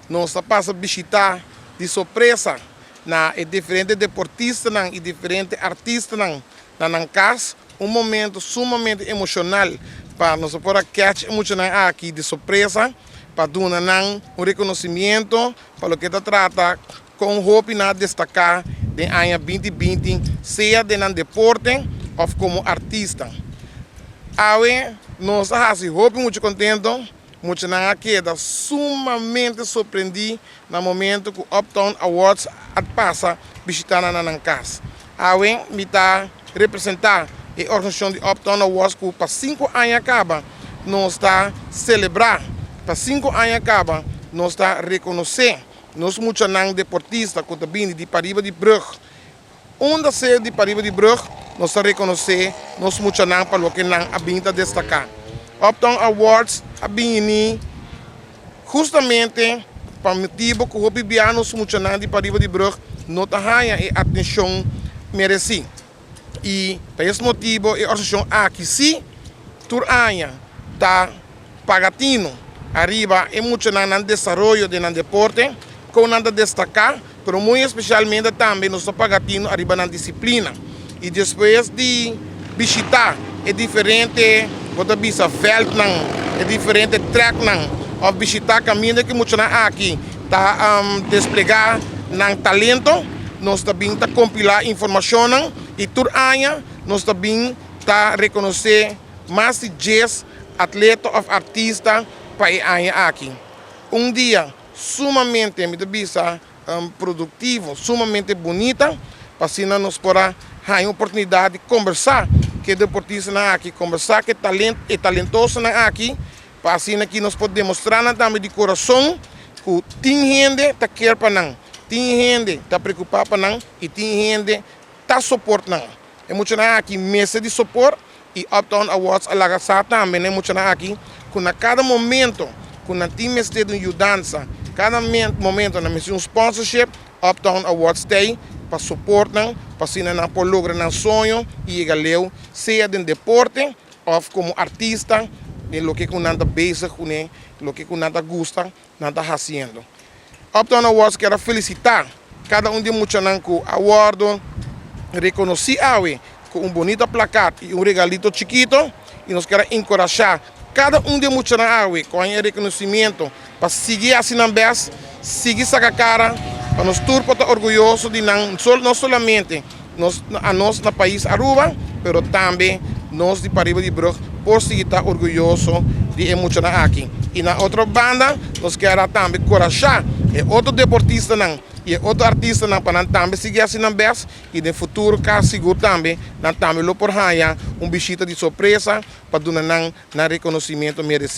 nós passa a visitar de surpresa na diferentes deportistas e diferentes artistas na casa, momento sumamente emocional para nós poder catch emocional aqui de surpresa para dar reconhecimento para o que trata com roupa na destacar de ano 2020, seja de deporte ou como artista. Aí nós estamos muito contentes, muito queda sumamente surpreendido no momento que o Uptown Awards passa visitar na casa. Aí me está representar a organização de Uptown Awards que para 5 anos acaba, nós está celebrar, para 5 anos acaba, nós está reconhecer, nós muitos deportistas que também de Pariba de Brug, onde ser de Pariba de Brug, nós está reconhecer, nós muitos para o que não a destacar. Uptown Awards abini justamente para o motivo que o bibiano muitos de Pariba de Brug não tem a atenção merecida. E por esse motivo, a organização aqui, se por ano está pagatino, arriba e muito no desenvolvimento do deporte, com nada destacar, mas muito especialmente também nós pagatino arriba na disciplina. E depois de visitar é diferente, quando visa veld é diferente track ou visitar caminho que muito aqui está desplegar talento, nós também está compilar informação e todo ano nós também está reconhecer mais de 10 atletas ou artistas para o aqui. Dia sumamente produtivo, sumamente bonita, para assim nós podemos ter a oportunidade de conversar com deportistas aqui, conversar com talentosos aqui, para assim que nós podemos demonstrar também de coração que tem gente que quer para nós, tem gente que está preocupada para nós e tem gente que está suportando. É muito aqui mesa de suporte e Uptown Awards alagasar também é muito aqui, que a cada momento, quando a time está de ajudança, cada momento na missão sponsorship, Uptown Awards tem para suportar, para assim não por lograr um sonho e galeu, seja de deporte ou como artista, de lo que nada basic, lo que nada gusta, nada fazendo. Uptown Awards quero felicitar cada de muitos que award reconheci com bonita placate e regalito chiquito e nós queremos encorajar cada de muitos com reconhecimento para seguir assim na vez, seguir essa cara, para nós todos estar orgulhosos de não somente nós no país Aruba, mas também nós de Pariba de Brug, por seguir estar orgulhosos de muitos aqui. E na outra banda, nós queremos também encorajar outro deportista e outro artista para também seguir assim na vez e no futuro, caso seguro também, também lo por visita de surpresa para dar reconhecimento merecido.